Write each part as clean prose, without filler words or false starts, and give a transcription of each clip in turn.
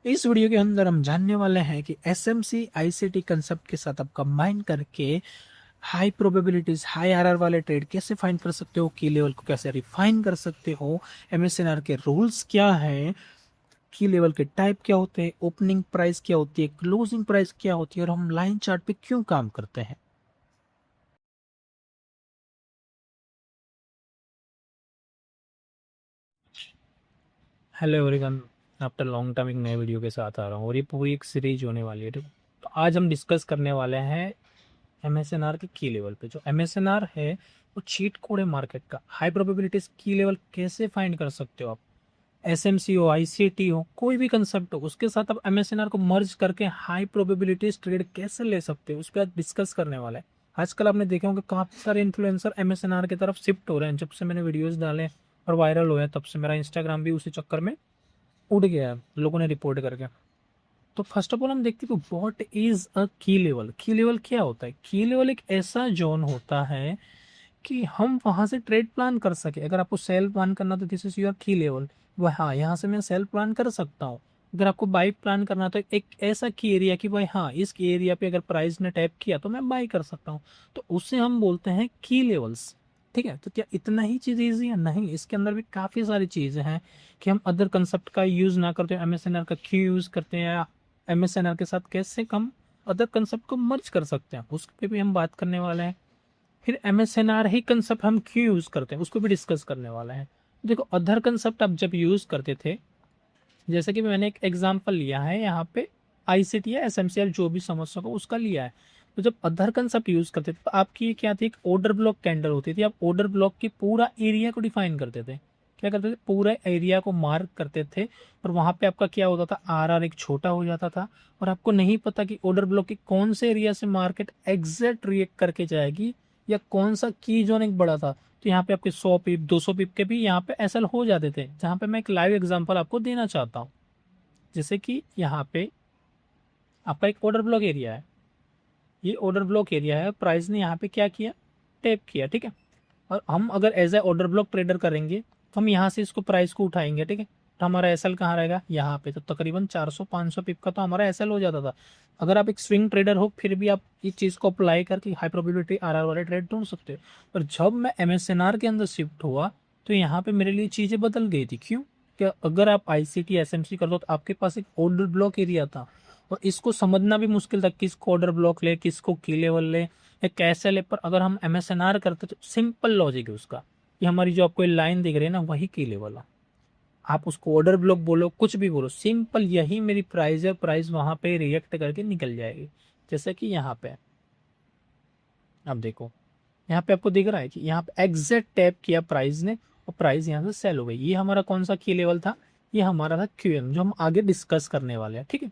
इस वीडियो के अंदर हम जानने वाले हैं कि एसएमसी आईसीटी कंसेप्ट के साथ आप कंबाइन करके हाई प्रोबेबिलिटीज हाई आरआर वाले ट्रेड कैसे फाइंड कर सकते हो, की लेवल को कैसे रिफाइन कर सकते हो, एमएसएनआर के रूल्स क्या है, की लेवल के टाइप क्या होते हैं, ओपनिंग प्राइस क्या होती है, क्लोजिंग प्राइस क्या होती है और हम लाइन चार्ट पे क्यों काम करते हैं। Hello everyone, after long time एक नए वीडियो के साथ आ रहा हूँ और ये पूरी एक सीरीज होने वाली है। तो आज हम डिस्कस करने वाले हैं एमएसएनआर के की लेवल पे। जो एमएसएनआर है वो चीट कोड है मार्केट का। हाई प्रोबेबिलिटीज की लेवल कैसे फाइंड कर सकते हो आप। एसएमसी हो, आईसीटी हो, कोई भी कंसेप्ट हो, उसके साथ आप एमएसएनआर को मर्ज करके हाई प्रोबेबिलिटीज ट्रेड कैसे ले सकते हो, उस पर आज डिस्कस करने वाला है। आजकल आपने देखा होगा काफी सारे इन्फ्लुएंसर एमएसएनआर की तरफ शिफ्ट हो रहे हैं। जब से मैंने वीडियोस डाले और वायरल हुए तब से मेरा इंस्टाग्राम भी उसी चक्कर में उड़ गया है, लोगों ने रिपोर्ट करके। तो फर्स्ट ऑफ ऑल हम देखते हैं कि व्हाट इज अ की लेवल। की लेवल क्या होता है? की लेवल एक ऐसा जोन होता है कि हम वहां से ट्रेड प्लान कर सके। अगर आपको सेल प्लान करना तो दिस इज योर की लेवल। वह हाँ, यहाँ से मैं सेल प्लान कर सकता हूँ। अगर आपको बाई प्लान करना तो एक ऐसा की एरिया कि भाई हाँ, इस एरिया पे अगर प्राइस ने टैप किया तो मैं बाई कर सकता हूँ। तो उसे हम बोलते हैं की लेवल्स। ठीक है, तो क्या इतना ही चीज ईजी है? नहीं, इसके अंदर भी काफी सारी चीजें हैं कि हम अदर कंसेप्ट का यूज ना करते हैं, एमएसएनआर का क्यों यूज करते हैं, या एमएसएनआर के साथ कैसे हम अदर कंसेप्ट को मर्ज कर सकते हैं, उस पर भी हम बात करने वाले हैं। फिर एमएसएनआर ही कंसेप्ट हम क्यों यूज करते हैं उसको भी डिस्कस करने वाला है। देखो, अदर कंसेप्ट आप जब यूज करते थे, जैसे कि मैंने एक एग्जांपल लिया है यहाँ पे, आईसीटी या एसएमसीआर जो भी समझ सको उसका लिया है। तो जब अदर कंसेप्ट यूज करते थे तो आपकी क्या थी, एक ऑर्डर ब्लॉक कैंडल होती थी। आप ऑर्डर ब्लॉक की पूरा एरिया को डिफाइन करते थे। क्या करते थे? पूरे एरिया को मार्क करते थे और वहां पे आपका क्या होता था, आर एक छोटा हो जाता था और आपको नहीं पता कि ऑर्डर ब्लॉक के कौन से एरिया से मार्केट एग्जैक्ट रिएक्ट करके जाएगी या कौन सा की जोन एक बड़ा था। तो यहाँ पे आपके 100 पिप 200 पिप के भी यहाँ पे एसएल हो जाते थे। जहाँ पे मैं एक लाइव एग्जांपल आपको देना चाहता हूँ। जैसे कि यहाँ पे आपका एक ऑर्डर ब्लॉक एरिया है। ये ऑर्डर ब्लॉक एरिया है, प्राइस ने यहाँ पे क्या किया, टैप किया। ठीक है, और हम अगर as a order block trader करेंगे तो हम यहाँ से इसको प्राइस को उठाएंगे। ठीक है, तो हमारा एसएल कहाँ रहेगा, यहाँ पे। तो तकरीबन 400-500 पिप का तो हमारा एसएल हो जाता था। अगर आप एक स्विंग ट्रेडर हो फिर भी आप इस चीज़ को अप्लाई करके हाई प्रोबेबिलिटी आरआर वाले ट्रेड ढूंढ सकते हो। पर जब मैं एमएसएनआर के अंदर शिफ्ट हुआ तो यहाँ पे मेरे लिए चीज़ें बदल गई थी। क्यों? क्या अगर आप आईसीटी एसएमसी कर दो तो आपके पास एक ऑर्डर ब्लॉक एरिया था और इसको समझना भी मुश्किल था, किसको ऑर्डर ब्लॉक ले, किसको की लेवल ले, या कैसे ले। पर अगर हम एमएसएनआर करते तो सिंपल लॉजिक है उसका, कि हमारी जो आपको लाइन दिख रही है ना, वही की लेवल है। आप उसको ऑर्डर ब्लॉक बोलो, कुछ भी बोलो, सिंपल यही मेरी प्राइस है, प्राइस वहां पे रिएक्ट करके निकल जाएगी। जैसे कि यहाँ पे आप देखो, यहाँ पे आपको दिख रहा है कि यहाँ पे एग्जैक्ट टैप किया प्राइस ने और प्राइस यहाँ से सेल हो गई। ये हमारा कौन सा की लेवल था? ये हमारा था क्यूएम, जो हम आगे डिस्कस करने वाले हैं। ठीक है,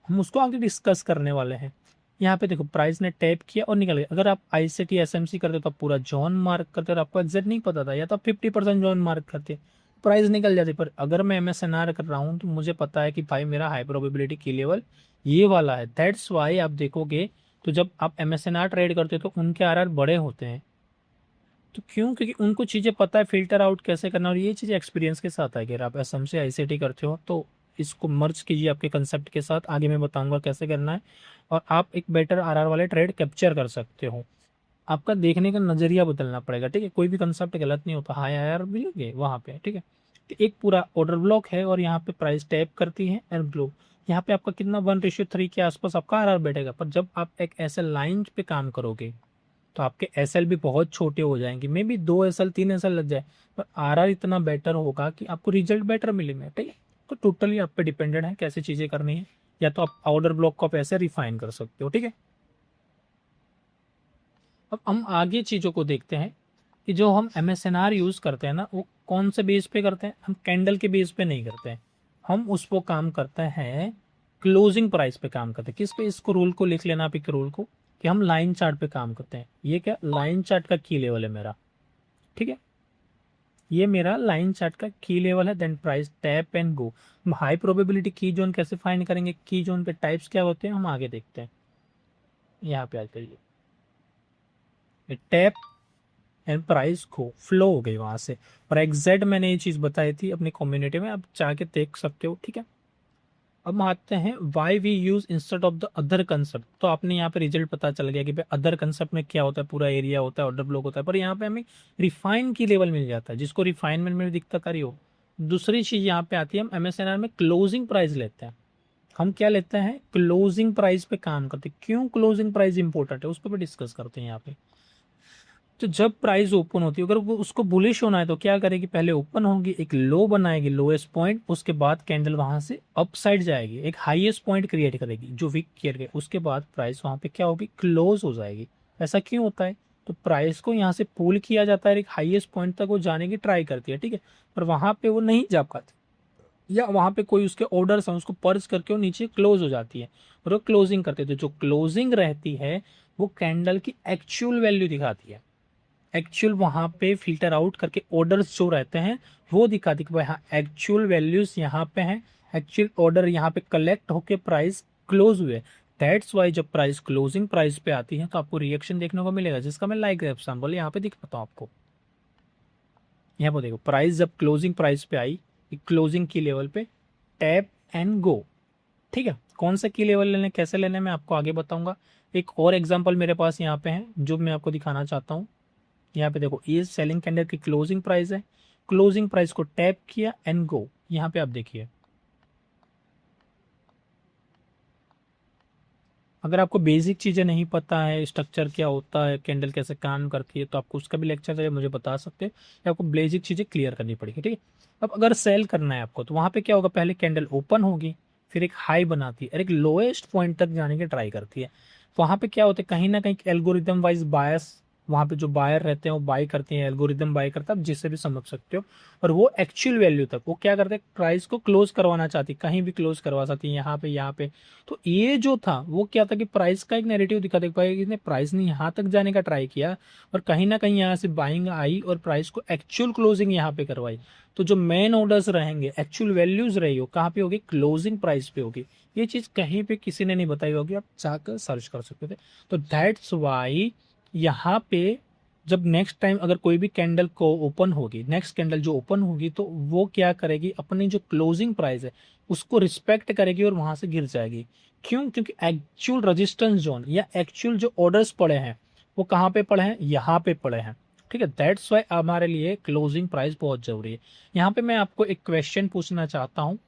हम उसको आगे डिस्कस करने वाले हैं। यहाँ पे देखो, प्राइस ने टैप किया और निकल गया। अगर आप आईसीटी एसएमसी करते तो आप पूरा जोन मार्क करते और आपको एग्जैक्ट नहीं पता था, या तो आप 50% जोन मार्क करते, प्राइस निकल जाती। पर अगर मैं एमएसएनआर कर रहा हूँ तो मुझे पता है कि भाई मेरा हाई प्रोबेबिलिटी की लेवल ये वाला है। दैट्स वाई आप देखोगे तो जब आप एमएसएनआर ट्रेड करते हो तो उनके आरआर बड़े होते हैं। तो क्यों? क्योंकि उनको चीज़ें पता है फिल्टर आउट कैसे करना, और ये चीज़ें एक्सपीरियंस के साथ है। अगर आप एसएम से आईसीटी करते हो तो इसको मर्ज कीजिए आपके कंसेप्ट के साथ, आगे मैं बताऊंगा कैसे करना है, और आप एक बेटर आरआर वाले ट्रेड कैप्चर कर सकते हो। आपका देखने का नजरिया बदलना पड़ेगा। ठीक है, कोई भी कंसेप्ट गलत नहीं होता, हाई आरआर मिलेंगे वहाँ पे। ठीक है, तो एक पूरा ऑर्डर ब्लॉक है और यहाँ पे प्राइस टैप करती है एंड ब्लो। यहाँ पे आपका कितना 1:3 के आसपास आपका आरआर बैठेगा। पर जब आप एक ऐसे लाइन पे काम करोगे तो आपके एसएल भी बहुत छोटे हो जाएंगे, मे बी 2 एसएल 3 एसएल लग जाए, पर आरआर इतना बेटर होगा कि आपको रिजल्ट बेटर मिलेंगे। ठीक है, तो टोटली आप पे डिपेंडेंट है कैसे चीजें करनी है। या तो आप ऑर्डर ब्लॉक को आप ऐसे रिफाइन कर सकते हो। ठीक है, अब हम आगे चीजों को देखते हैं कि जो हम एमएसएनआर यूज करते हैं ना, वो कौन से बेस पे करते हैं। हम कैंडल के बेस पे नहीं करते हैं, हम उस पर काम करते हैं क्लोजिंग प्राइस पे काम करते हैं। किस पे? इसको रूल को लिख लेना आप, एक रूल को, कि हम लाइन चार्ट पे काम करते हैं। ये क्या, लाइन चार्ट का की लेवल है मेरा। ठीक है, ये मेरा लाइन चार्ट का की लेवल है। Then price tap and go. हम हाई प्रोबेबिलिटी की जोन कैसे फाइंड करेंगे, की जोन के टाइप्स क्या होते हैं हम आगे देखते हैं। यहाँ पे आ करिए, टैप एंड प्राइस को फ्लो हो गई वहां से। और एग्जैक्ट मैंने ये चीज बताई थी अपनी कम्युनिटी में, आप जाके देख सकते हो। ठीक है, अब हम आते हैं why we use instead of the other concept. तो आपने यहाँ पे रिजल्ट पता चल गया कि भाई अदर कंसेप्ट में क्या होता है, पूरा एरिया होता है, ऑर्डर ब्लॉक होता है, पर यहाँ पे हमें रिफाइन की लेवल मिल जाता है, जिसको रिफाइनमेंट में दिक्कत आ रही हो। दूसरी चीज यहाँ पे आती है, हम एमएसएनआर में क्लोजिंग प्राइस लेते हैं। हम क्या लेते हैं, क्लोजिंग प्राइस पे काम करते हैं। क्यों क्लोजिंग प्राइस इंपॉर्टेंट है, उस पर भी डिस्कस करते हैं यहाँ पे। तो जब प्राइस ओपन होती है, अगर वो उसको बुलिश होना है तो क्या करेगी, पहले ओपन होगी, एक लो बनाएगी, लोएस्ट पॉइंट, उसके बाद कैंडल वहां से अप साइड जाएगी, एक हाईएस्ट पॉइंट क्रिएट करेगी जो वीक क्रिएट करेगी, उसके बाद प्राइस वहां पे क्या होगी, क्लोज हो जाएगी। ऐसा क्यों होता है, तो प्राइस को यहाँ से पुल किया जाता है, एक हाईएस्ट पॉइंट तक वो जाने की ट्राई करती है, ठीक है, पर वहां पे वो नहीं जा पाती, या वहां पे कोई उसके ऑर्डर्स हैं उसको पर्स करके वो नीचे क्लोज हो जाती है, और वो क्लोजिंग करते थे। जो क्लोजिंग रहती है वो कैंडल की एक्चुअल वैल्यू दिखाती है, एक्चुअल वहां पे फिल्टर आउट करके ऑर्डर्स जो रहते हैं वो दिखाती है कि भाई हाँ एक्चुअल वैल्यूज यहाँ पे हैं, एक्चुअल ऑर्डर यहाँ पे कलेक्ट होके प्राइस क्लोज हुए। दैट्स वाई जब प्राइस क्लोजिंग प्राइस पे आती है तो आपको रिएक्शन देखने को मिलेगा, जिसका मैं लाइक एग्जाम्पल यहाँ पे दिखाता हूँ आपको। यहाँ पर देखो, प्राइस जब क्लोजिंग प्राइस पे आई, क्लोजिंग की लेवल पे टैप एंड गो, ठीक है। कौन सा की लेवल लेने, कैसे लेने, मैं आपको आगे बताऊंगा। एक और एग्जांपल मेरे पास यहाँ पे है जो मैं आपको दिखाना चाहता हूँ। यहाँ पे देखो, ये सेलिंग कैंडल की क्लोजिंग प्राइस है, क्लोजिंग प्राइस को टैप किया एंड गो। यहाँ पे आप देखिए, अगर आपको बेसिक चीजें नहीं पता है, स्ट्रक्चर क्या होता है, कैंडल कैसे काम करती है, तो आपको उसका भी लेक्चर चाहिए मुझे बता सकते हैं, या आपको बेसिक चीजें क्लियर करनी पड़ेगी, ठीक है। अब अगर सेल करना है आपको, तो वहां पे क्या होगा, पहले कैंडल ओपन होगी, फिर एक हाई बनाती है और एक लोएस्ट पॉइंट तक जाने की ट्राई करती है। वहां पे क्या होता है, कहीं ना कहीं एल्गोरिदम वाइज बायस, वहां पे जो बायर रहते हैं वो बाय करते हैं, एल्गोरिदम बाय करता है, आप जिससे भी समझ सकते हो। और वो एक्चुअल वैल्यू तक वो क्या करते हैं, प्राइस को क्लोज करवाना चाहती, कहीं भी क्लोज करवा सकती है, यहाँ पे यहाँ पे। तो ये जो था वो क्या था कि प्राइस का एक नैरेटिव दिखा पाया कि प्राइस ने यहाँ तक जाने का ट्राई किया, और कहीं ना कहीं यहाँ से बाइंग आई और प्राइस को एक्चुअल क्लोजिंग यहाँ पे करवाई। तो जो मेन ऑर्डर्स रहेंगे, एक्चुअल वैल्यूज रही हो, कहाँ पे होगी, क्लोजिंग प्राइस पे होगी। ये चीज कहीं पे किसी ने नहीं बताई होगी, आप जाकर सर्च कर सकते थे। तो दैट्स वाई यहाँ पे जब नेक्स्ट टाइम अगर कोई भी कैंडल को ओपन होगी, नेक्स्ट कैंडल जो ओपन होगी, तो वो क्या करेगी, अपनी जो क्लोजिंग प्राइस है उसको रिस्पेक्ट करेगी और वहां से गिर जाएगी। क्यों, क्योंकि एक्चुअल रेजिस्टेंस जोन या एक्चुअल जो ऑर्डर्स पड़े हैं वो कहाँ पे पड़े हैं, यहाँ पे पड़े हैं, ठीक है। दैट्स वाई हमारे लिए क्लोजिंग प्राइस बहुत जरूरी है। यहाँ पे मैं आपको एक क्वेश्चन पूछना चाहता हूँ,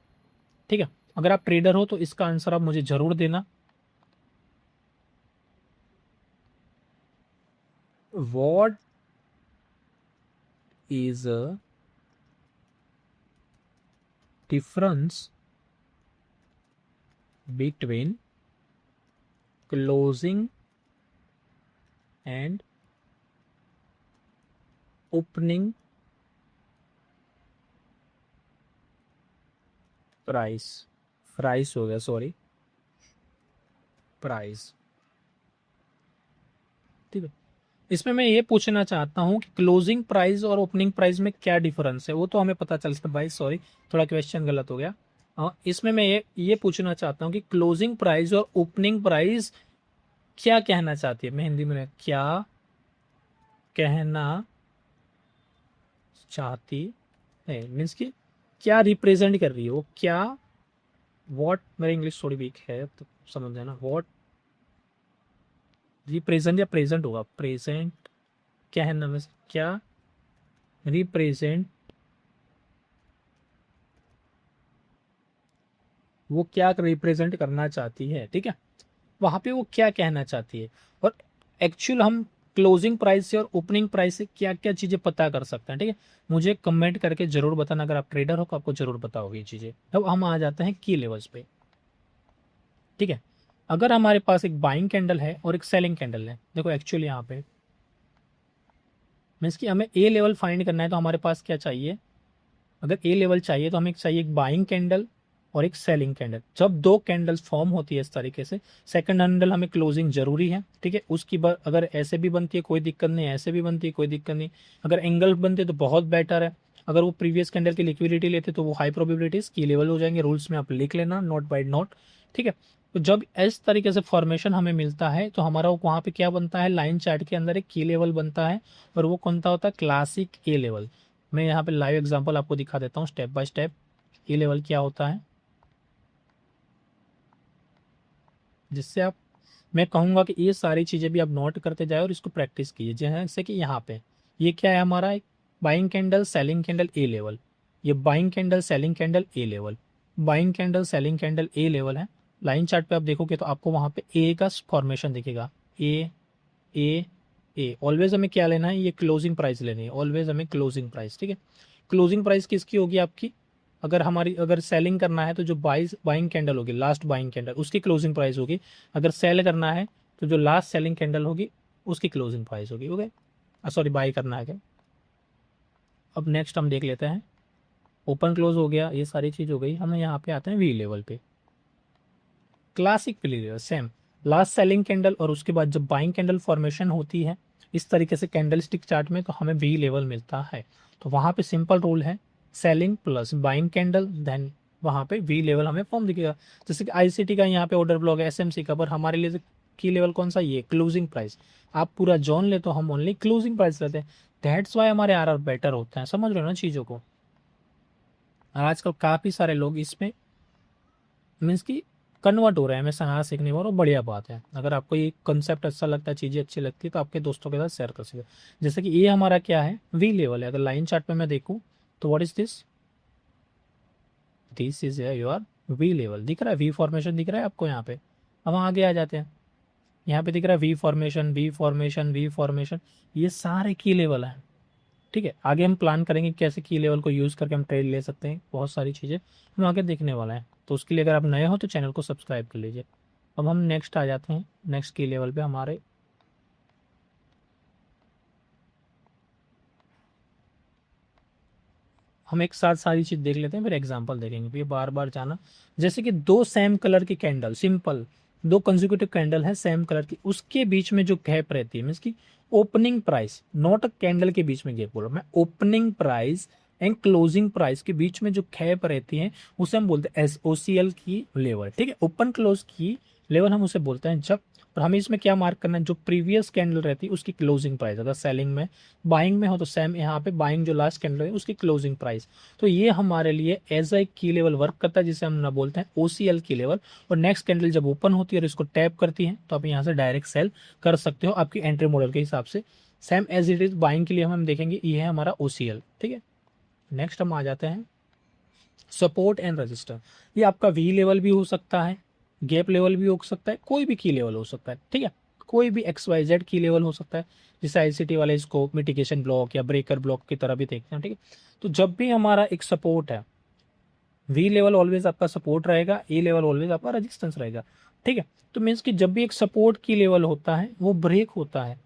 ठीक है। अगर आप ट्रेडर हो तो इसका आंसर आप मुझे जरूर देना। What is a difference between closing and opening price, price हो गया, सॉरी, प्राइस, ठीक है। इसमें मैं ये पूछना चाहता हूँ कि क्लोजिंग प्राइस और ओपनिंग प्राइस में क्या डिफरेंस है, वो तो हमें पता चलता है भाई, सॉरी थोड़ा क्वेश्चन गलत हो गया। इसमें मैं ये पूछना चाहता हूँ कि क्लोजिंग प्राइस और ओपनिंग प्राइस क्या कहना चाहती है, मैं हिंदी में क्या कहना चाहती है, मीन्स कि क्या रिप्रेजेंट कर रही है वो, क्या, व्हाट, मेरी इंग्लिश थोड़ी वीक है तो समझ जाना, व्हाट रिप्रेजेंट या प्रेजेंट होगा, प्रेजेंट क्या है ना, वैसे क्या रिप्रेजेंट, वो क्या रिप्रेजेंट करना चाहती है, ठीक है, वहां पे वो क्या कहना चाहती है। और एक्चुअल हम क्लोजिंग प्राइस से और ओपनिंग प्राइस से क्या क्या चीजें पता कर सकते हैं, ठीक है। मुझे कमेंट करके जरूर बताना, अगर आप ट्रेडर हो तो आपको जरूर पता होगी ये चीजें। अब हम आ जाते हैं की लेवल्स पे, ठीक है। अगर हमारे पास एक बाइंग कैंडल है और एक सेलिंग कैंडल है, देखो एक्चुअली यहाँ पे मीन्स कि हमें ए लेवल फाइंड करना है, तो हमारे पास क्या चाहिए, अगर ए लेवल चाहिए तो हमें चाहिए एक बाइंग कैंडल और एक सेलिंग कैंडल। जब दो कैंडल्स फॉर्म होती है इस तरीके से, सेकंड कैंडल हमें क्लोजिंग जरूरी है, ठीक है। उसकी अगर ऐसे भी बनती है कोई दिक्कत नहीं, ऐसे भी बनती है कोई दिक्कत नहीं, अगर एंगल बनते तो बहुत बेटर है। अगर वो प्रीवियस कैंडल की लिक्विडिटी लेते तो वो हाई प्रोबेबिलिटीज की लेवल हो जाएंगे, रूल्स में आप लिख लेना नोट बाय नोट, ठीक है। तो जब इस तरीके से फॉर्मेशन हमें मिलता है तो हमारा वहाँ पे क्या बनता है, लाइन चार्ट के अंदर एक की लेवल बनता है, और वो कौन सा होता है, क्लासिक ए लेवल। मैं यहाँ पे लाइव एग्जांपल आपको दिखा देता हूँ step by step, A level क्या होता है। जिससे आप, मैं कहूँगा कि ये सारी चीज़ें भी आप नोट करते जाए और इसको प्रैक्टिस कीजिए। जैसे कि यहाँ पे ये क्या है हमारा, एक buying candle selling candle a level, ये buying candle selling candle a level, buying candle selling candle a level है। लाइन चार्ट पे आप देखोगे तो आपको वहाँ पे ए का फॉर्मेशन दिखेगा, ए ए ए। ऑलवेज हमें क्या लेना है, ये क्लोजिंग प्राइस लेनी है, ऑलवेज हमें क्लोजिंग प्राइस, ठीक है। क्लोजिंग प्राइस किसकी होगी आपकी, अगर सेलिंग करना है तो जो बाइंग कैंडल होगी, लास्ट बाइंग कैंडल, उसकी क्लोजिंग प्राइस होगी। अगर सेल करना है तो जो लास्ट सेलिंग कैंडल होगी उसकी क्लोजिंग प्राइस होगी। ओके, सॉरी, बाई करना है क्या। अब नेक्स्ट हम देख लेते हैं, ओपन क्लोज हो गया, ये सारी चीज हो गई। हमें यहाँ पे आते हैं वी लेवल पे, classic P level, same last selling candle और उसके बाद जब बाइंग कैंडल फॉर्मेशन होती है इस तरीके से कैंडल स्टिक चार्ट में, तो हमें वी लेवल मिलता है। तो वहां पे सिंपल रूल है, selling plus buying candle, then वहां पे वी लेवल हमें फॉर्म दिखेगा। जैसे कि आईसीटी का यहाँ पे ऑर्डर ब्लॉक है, एसएमसी का, पर हमारे लिए की लेवल कौन सा, ये क्लोजिंग प्राइस। आप पूरा जोन ले तो हम ओनली क्लोजिंग प्राइस लेते हैं, दैट्स वाई हमारे आर बेटर होते हैं। समझ रहे हो ना चीज़ों को। और आजकल काफ़ी सारे लोग इसमें मीन्स कि कन्वर्ट हो रहे हैं। मैं सलाह सीखने वाला हूँ, बढ़िया बात है। अगर आपको ये कंसेप्ट अच्छा लगता है, चीज़ें अच्छी लगती है, तो आपके दोस्तों के साथ शेयर कर सकते हैं। जैसे कि ये हमारा क्या है, वी लेवल है। अगर लाइन चार्ट पे मैं देखूँ तो what is this, this is your V level. दिख रहा है वी फॉर्मेशन, दिख रहा है आपको यहाँ पे। अब आगे आ जाते हैं, यहाँ पे दिख रहा है we formation, we formation, we formation, ये सारे की लेवल हैं। ठीक है, आगे हम प्लान करेंगे कैसे की लेवल को यूज़ करके हम ट्रेड ले सकते हैं, बहुत सारी चीज़ें हम आगे देखने वाला है। तो उसके लिए अगर आप नए हो तो चैनल को सब्सक्राइब कर लीजिए। अब हम नेक्स्ट आ जाते हैं, नेक्स्ट की लेवल पे हमारे, हम एक साथ सारी चीज़ देख लेते हैं, फिर एग्जांपल देखेंगे, फिर बार बार जाना। जैसे कि दो सेम कलर की कैंडल, सिंपल दो कंसेक्यूटिव कैंडल है सेम कलर की, उसके बीच में जो गैप रहती है, मीन्स की opening price, not a candle के बीच में गैप बोल रहा हूं मैं, opening price and closing price के बीच में जो गैप रहती है उसे हम बोलते हैं एसओसीएल की लेवल। ठीक है, ओपन क्लोज की लेवल हम उसे बोलते हैं जब, और हमें इसमें क्या मार्क करना है, जो प्रीवियस कैंडल रहती है उसकी क्लोजिंग प्राइस। अगर सेलिंग में, बाइंग में हो तो सेम यहाँ पे बाइंग जो लास्ट कैंडल है उसकी क्लोजिंग प्राइस। तो ये हमारे लिए एज ए की लेवल वर्क करता है, जिसे हम ना बोलते हैं ओसीएल की लेवल। और नेक्स्ट कैंडल जब ओपन होती है और इसको टैप करती है तो आप यहाँ से डायरेक्ट सेल कर सकते हो आपकी एंट्री मॉडल के हिसाब से। Same as it is buying के लिए हम देखेंगे, ये है हमारा ओसीएल। ठीक है, नेक्स्ट हम आ जाते हैं सपोर्ट एंड रजिस्टर। ये आपका वी लेवल भी हो सकता है, गैप लेवल भी हो सकता है, कोई भी की लेवल हो सकता है। ठीक है, कोई भी एक्स वाई जेड की लेवल हो सकता है, जैसे आईसीटी वाले इसको मिटिगेशन ब्लॉक या ब्रेकर ब्लॉक की तरह भी देखते हैं। ठीक है, तो जब भी हमारा एक सपोर्ट है, वी लेवल ऑलवेज आपका सपोर्ट रहेगा, ए लेवल ऑलवेज आपका रेजिस्टेंस रहेगा। ठीक है, तो मीन्स कि जब भी एक सपोर्ट की लेवल होता है वो ब्रेक होता है,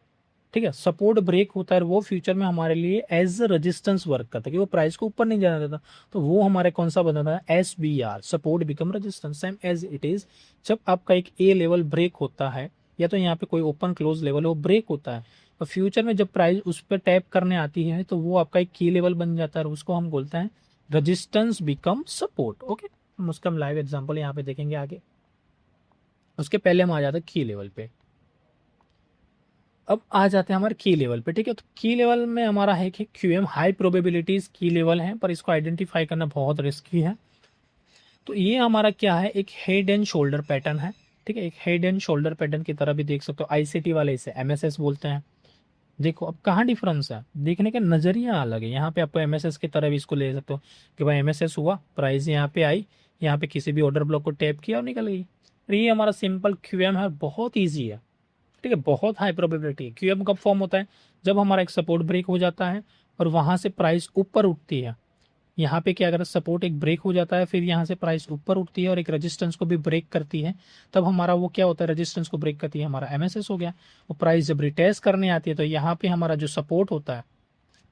ठीक है, सपोर्ट ब्रेक होता है, वो फ्यूचर में हमारे लिए एज रेजिस्टेंस वर्क करता है कि वो प्राइस को ऊपर नहीं जाने देता। तो वो हमारे कौन सा बनता है, S B R, support become resistance. Same as it is, जब आपका एक ए लेवल ब्रेक होता है या तो यहाँ पे कोई ओपन क्लोज लेवल है वो ब्रेक होता है, और फ्यूचर में जब प्राइस उस पर टैप करने आती है तो वो आपका एक की लेवल बन जाता है, और उसको हम बोलते हैं रेजिस्टेंस बिकम सपोर्ट। ओके, हम उसका हम लाइव एग्जाम्पल यहाँ पे देखेंगे आगे। उसके पहले हम आ जाते हैं की लेवल पे। अब आ जाते हैं हमारे की लेवल पे। ठीक है, तो की लेवल में हमारा है कि क्यूएम हाई प्रोबेबिलिटीज की लेवल है, पर इसको आइडेंटिफाई करना बहुत रिस्की है। तो ये हमारा क्या है, एक हेड एंड शोल्डर पैटर्न है। ठीक है, एक हेड एंड शोल्डर पैटर्न की तरह भी देख सकते हो। आईसीटी वाले इसे एमएसएस बोलते हैं। देखो अब कहाँ डिफरेंस है, देखने का नजरिया अलग है। यहाँ पे आपको एमएसएस की तरह भी इसको ले सकते हो कि भाई एमएसएस हुआ, प्राइस यहाँ पे आई, यहाँ पे किसी भी ऑर्डर ब्लॉक को टैप किया और निकल गई। और ये हमारा सिंपल क्यूएम है, बहुत ईजी है। ठीक है, बहुत हाई प्रोबेबिलिटी है। क्यूएम कब फॉर्म होता है, जब हमारा एक सपोर्ट ब्रेक हो जाता है और वहां से प्राइस ऊपर उठती है। यहाँ पे क्या, अगर सपोर्ट एक ब्रेक हो जाता है फिर यहाँ से प्राइस ऊपर उठती है और एक रेजिस्टेंस को भी ब्रेक करती है, तब हमारा वो क्या होता है, रेजिस्टेंस को ब्रेक करती है, हमारा एमएसएस हो गया। और प्राइस जब रिटेस्ट करने आती है तो यहाँ पे हमारा जो सपोर्ट होता है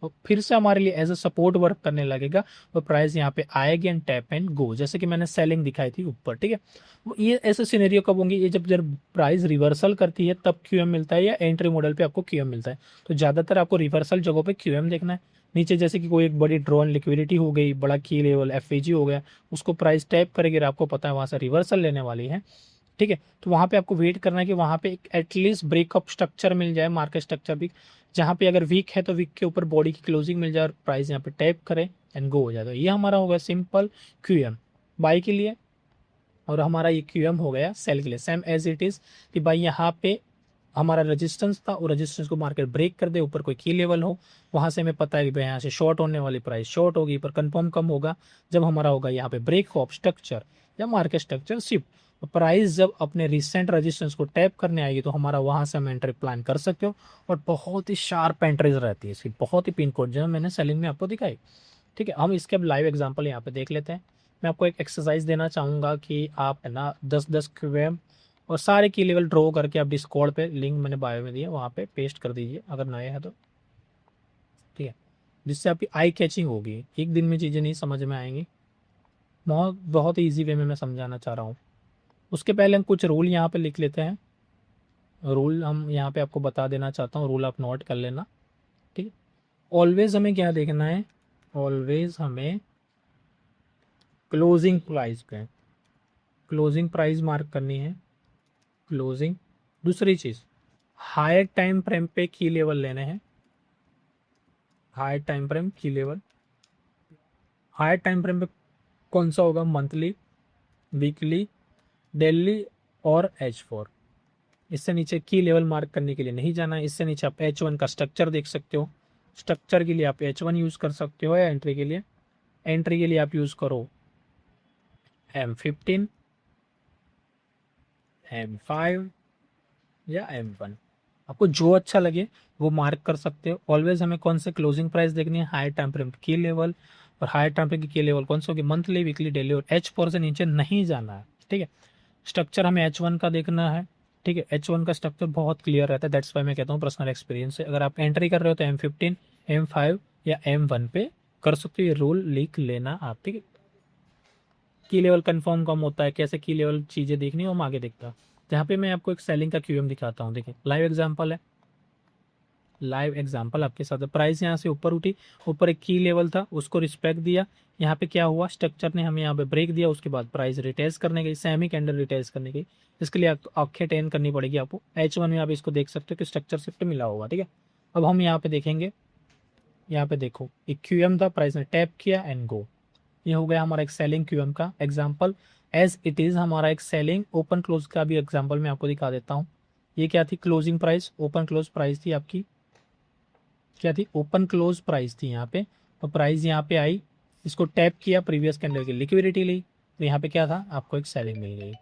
वो फिर से हमारे लिए एज अ सपोर्ट वर्क करने लगेगा, और प्राइस यहाँ पे आएगी एंड टैप एंड गो, जैसे कि मैंने सेलिंग दिखाई थी ऊपर। ठीक है, ये ऐसे सिनेरियो कब होंगे, ये जब जब प्राइस रिवर्सल करती है तब क्यूएम मिलता है, या एंट्री मॉडल पे आपको क्यूएम मिलता है। तो ज्यादातर आपको रिवर्सल जगहों पे क्यूएम देखना है। नीचे जैसे कि कोई एक बड़ी ड्रॉन लिक्विडिटी हो गई, बड़ा की लेवल एफएजी हो गया, उसको प्राइस टैप करेगी, आपको पता है वहां से रिवर्सल लेने वाली है। ठीक है, तो वहां पे आपको वेट करना है कि वहां पे एक एटलीस्ट ब्रेकअप स्ट्रक्चर मिल जाए, मार्केट स्ट्रक्चर भी, जहां पे अगर वीक है तो वीक के ऊपर बॉडी की क्लोजिंग मिल जाए और प्राइस यहाँ पे टैप करे एंड गो हो जाए। तो ये हमारा होगा सिंपल क्यूएम बाई के लिए। और हमारा ये QM हो गया सेल के लिए, सेम एज इट इज़ कि भाई यहाँ पे हमारा रेजिस्टेंस था और रेजिस्टेंस को मार्केट ब्रेक कर दे, ऊपर कोई की लेवल हो, वहाँ से हमें पता है कि भाई यहाँ से शॉर्ट होने वाली प्राइस शॉर्ट होगी, पर कंफर्म कम होगा जब हमारा होगा यहाँ पे ब्रेक ऑफ स्ट्रक्चर या मार्केट स्ट्रक्चर शिफ्ट। तो प्राइस जब अपने रिसेंट रेजिस्टेंस को टैप करने आएगी तो हमारा वहाँ से हम एंट्री प्लान कर सकते हो, और बहुत ही शार्प एंट्रीज रहती है इसकी, बहुत ही पिन कोड जो मैंने सेलिंग में आपको दिखाई। ठीक है, हम इसके अब लाइव एग्जांपल यहाँ पे देख लेते हैं। मैं आपको एक एक्सरसाइज देना चाहूँगा कि आप है ना 10-10 QM और सारे की लेवल ड्रॉ करके आप डिस्कॉर्ड पे, लिंक मैंने बायो में दिया वहाँ पे पेस्ट कर दीजिए अगर नए हैं तो। ठीक है, जिससे आपकी आई कैचिंग होगी, एक दिन में चीज़ें नहीं समझ में आएंगी, बहुत बहुत ईजी वे में मैं समझाना चाह रहा हूँ। उसके पहले हम कुछ रूल यहाँ पे लिख लेते हैं। रूल हम यहाँ पे आपको बता देना चाहता हूँ, रूल आप नोट कर लेना। ठीक है, ऑलवेज हमें क्या देखना है, ऑलवेज हमें क्लोजिंग प्राइस पे, क्लोजिंग प्राइस मार्क करनी है, क्लोजिंग। दूसरी चीज़, हायर टाइम फ्रेम पे की लेवल लेने हैं, हायर टाइम फ्रेम की लेवल। हायर टाइम फ्रेम पे कौन सा होगा, मंथली, वीकली, डेली और H4। इससे नीचे की लेवल मार्क करने के लिए नहीं जाना है। इससे नीचे आप H1 का स्ट्रक्चर देख सकते हो, स्ट्रक्चर के लिए आप H1 यूज़ कर सकते हो, या एंट्री के लिए, एंट्री के लिए आप यूज़ करो M15, M5 या M1, आपको जो अच्छा लगे वो मार्क कर सकते हो। ऑलवेज हमें कौन से क्लोजिंग प्राइस देखनी है, हायर टाइम फ्रेम की लेवल, और हायर टाइम फ्रेम की लेवल कौन सा होगी, मंथली, वीकली, डेली, और H4 से नीचे नहीं जाना है। ठीक है, स्ट्रक्चर हमें H1 का देखना है। ठीक है, H1 का स्ट्रक्चर बहुत क्लियर रहता है, दैट्स वाई मैं कहता हूँ पर्सनल एक्सपीरियंस से। अगर आप एंट्री कर रहे हो तो M15, M5 या M1 पे कर सकते हो, ये रूल लिख लेना आप। ठीक है, की लेवल कंफर्म कम होता है, कैसे की लेवल चीज़ें देखनी है हम आगे देखता हूँ। जहाँ पे मैं आपको एक सेलिंग का QM दिखाता हूँ, देखिए लाइव एग्जांपल है, लाइव एग्जांपल आपके साथ है। प्राइस यहाँ से ऊपर उठी, ऊपर एक की लेवल था, उसको रिस्पेक्ट दिया, यहाँ पे क्या हुआ, स्ट्रक्चर ने हमें यहाँ पे ब्रेक दिया, उसके बाद प्राइस रिटेस्ट करने गई, सेमी कैंडल रिटेस्ट करने गई। इसके लिए आंखें टेन करनी पड़ेगी आपको। H1 में आप इसको देख सकते हो कि स्ट्रक्चर शिफ्ट मिला होगा। ठीक है, अब हम यहाँ पे देखेंगे, यहाँ पे देखो एक QM था, प्राइस ने टैप किया एंड गो, ये हो गया हमारा एक सेलिंग QM का एग्जाम्पल। एज इट इज़ हमारा एक सेलिंग ओपन क्लोज का भी एग्जाम्पल मैं आपको दिखा देता हूँ। ये क्या थी, closing price, open close price थी आपकी, क्या थी, ओपन क्लोज प्राइस थी यहाँ पे, और प्राइस यहाँ पे आई, इसको टैप किया, प्रीवियस कैंडल की लिक्विडिटी ली, तो यहाँ पे क्या था, आपको एक सेलिंग मिल गई।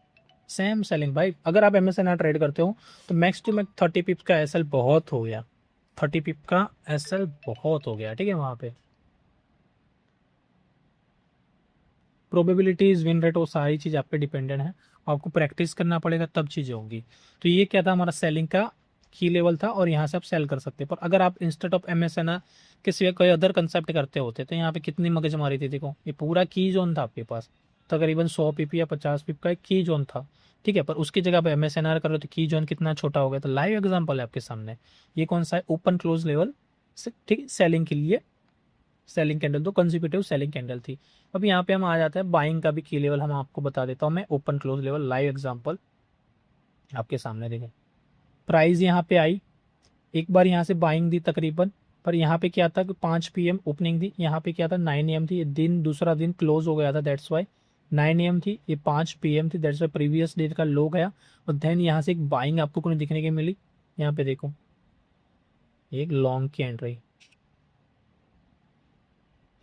सेम सेलिंग भाई, अगर आप MSNR ट्रेड करते हो तो मैक्स टू मैक्स 30 पिप का SL बहुत हो गया, 30 पिप का SL बहुत हो गया। ठीक है, वहाँ पे प्रोबेबिलिटीज, विन रेट, वो सारी चीज़ आप पे डिपेंडेंट है, आपको प्रैक्टिस करना पड़ेगा तब चीज़ें होंगी। तो ये क्या था, हमारा सेलिंग का की लेवल था, और यहाँ से आप सेल कर सकते हैं। पर अगर आप इंस्टेड ऑफ MSNR के सिवा कोई अदर कंसेप्ट करते होते तो यहाँ पे कितनी मगजमारी थी। देखो ये पूरा की जोन था आपके पास, तकरीबन 100 पीपी या 50 पिप का एक की जोन था। ठीक है, पर उसकी जगह पर MSNR कर रहे हो तो की जोन कितना छोटा हो गया। तो लाइव एग्जाम्पल है आपके सामने, ये कौन सा है, ओपन क्लोज लेवल से, ठीक, सेलिंग के लिए सेलिंग कैंडल, तो कंसिक्यूटिव सेलिंग कैंडल थी। अब यहाँ पे हम आ जाते हैं बाइंग का भी की लेवल, हम आपको बता देता हूँ मैं, open close level live example आपके सामने देखें। प्राइस यहाँ पे आई, एक बार यहाँ से बाइंग दी तकरीबन, पर यहाँ पे क्या था कि 5 PM ओपनिंग थी, यहाँ पे क्या था 9 AM थी, ये दिन दूसरा दिन क्लोज हो गया था, दैट्स वाई 9 AM थी, ये 5 PM थी, दैट्स वाई प्रीवियस डेट का लो गया, और देन यहाँ से एक बाइंग आपको कोई दिखने की मिली। यहाँ पे देखो एक लॉन्ग की एंट्री,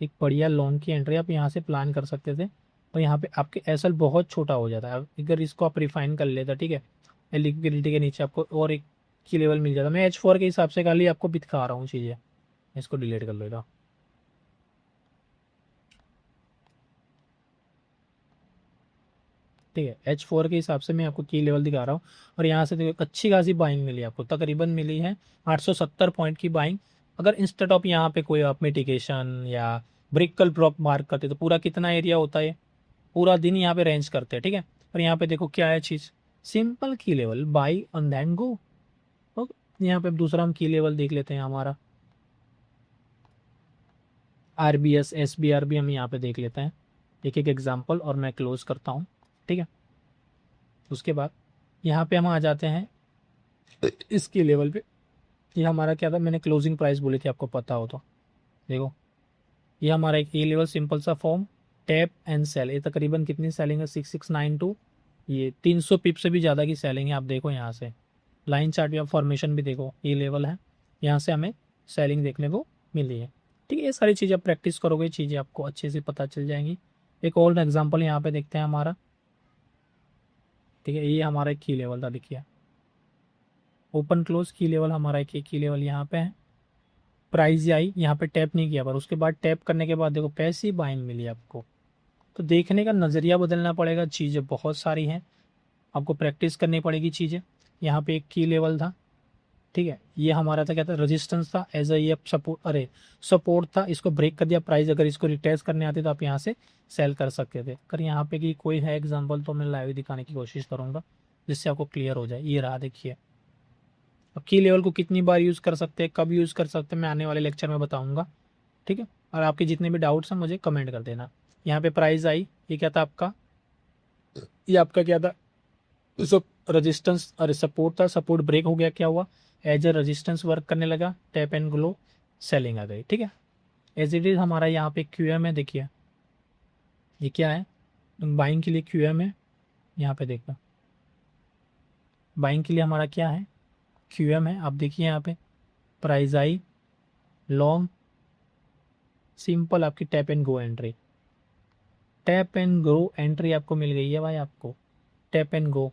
एक बढ़िया लॉन्ग की एंट्री आप यहाँ से प्लान कर सकते थे, और यहाँ पे आपके SL बहुत छोटा हो जाता है अगर इसको आप रिफाइन कर लेता। ठीक है, लिक्विडिटी के नीचे आपको और एक की लेवल मिल जाता। मैं H4 के हिसाब से खाली आपको दिखा रहा हूँ चीज़ें, इसको डिलीट कर लेगा। ठीक है, H4 के हिसाब से मैं आपको की लेवल दिखा रहा हूँ, और यहाँ से देखो अच्छी खासी बाइंग मिली आपको, तकरीबन मिली है 870 पॉइंट की बाइंग। अगर इंस्टेड ऑफ यहाँ पे कोई आप मिटिगेशन या ब्रिकल ड्रॉप मार्क करते तो पूरा कितना एरिया होता है, पूरा दिन यहाँ पे रेंज करते हैं। ठीक है, और यहाँ पे देखो क्या है चीज़, simple key level, buy on then go. Okay, यहाँ पे दूसरा हम की लेवल देख लेते हैं, हमारा RBS SBR भी हम यहाँ पे देख लेते हैं, एक एक एग्जाम्पल, और मैं क्लोज करता हूँ। ठीक है, उसके बाद यहाँ पे हम आ जाते हैं इसकी लेवल पे। ये हमारा क्या था, मैंने क्लोजिंग प्राइस बोली थी, आपको पता हो तो देखो, ये हमारा एक ए लेवल सिंपल सा फॉर्म, टैप एंड सेल, ये तकरीबन कितनी सेलिंग है, 6692 ये 300 पिप से भी ज़्यादा की सेलिंग है। आप देखो यहाँ से लाइन चार्ट या फॉर्मेशन भी देखो, ये लेवल है, यहाँ से हमें सेलिंग देखने को मिली है। ठीक है, ये सारी चीज़ें आप प्रैक्टिस करोगे, चीज़ें आपको अच्छे से पता चल जाएंगी। एक और एग्जांपल यहाँ पे देखते हैं हमारा। ठीक है, ये हमारा एक की लेवल था, देखिए ओपन क्लोज की लेवल हमारा एक की लेवल यहाँ पे है। प्राइस आई, यहाँ पे टैप नहीं किया, पर उसके बाद टैप करने के बाद देखो पैसिव बाइंग मिली आपको। तो देखने का नज़रिया बदलना पड़ेगा, चीज़ें बहुत सारी हैं, आपको प्रैक्टिस करनी पड़ेगी चीज़ें। यहाँ पे एक की लेवल था, ठीक है, ये हमारा था क्या था, रेजिस्टेंस था, एज अ ये सपोर्ट, अरे सपोर्ट था, इसको ब्रेक कर दिया प्राइस। अगर इसको रिटेस्ट करने आते तो आप यहाँ से सेल कर सकते थे। अगर यहाँ पे की कोई है एग्जांपल तो मैं लाइव दिखाने की कोशिश करूँगा जिससे आपको क्लियर हो जाए। ये रहा, देखिए। अब की लेवल को कितनी बार यूज़ कर सकते हैं, कब यूज़ कर सकते हैं, मैं आने वाले लेक्चर में बताऊँगा। ठीक है, और आपके जितने भी डाउट्स हैं मुझे कमेंट कर देना। यहाँ पे प्राइस आई, ये क्या था आपका, ये आपका क्या था, सब रेजिस्टेंस, अरे सपोर्ट था, सपोर्ट ब्रेक हो गया, क्या हुआ, एज ए रेजिस्टेंस वर्क करने लगा, टैप एंड ग्लो, सेलिंग आ गई। ठीक है, एज इट इज हमारा यहाँ पे क्यूएम है, देखिए ये क्या है, बाइंग के लिए क्यूएम है। यहाँ पे देखना, बाइंग के लिए हमारा क्या है, क्यूएम है। आप देखिए यहाँ पे प्राइस आई, लॉन्ग, सिंपल आपकी tap and go entry, tap and go entry आपको मिल गई है भाई, आपको टैप एंड गो।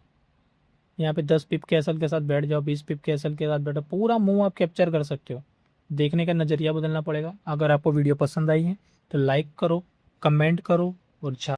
यहाँ पे 10 पिप के एसएल के साथ बैठ जाओ, 20 पिप के एसएल के साथ बैठो, पूरा मूव आप कैप्चर कर सकते हो। देखने का नज़रिया बदलना पड़ेगा। अगर आपको वीडियो पसंद आई है तो लाइक करो, कमेंट करो और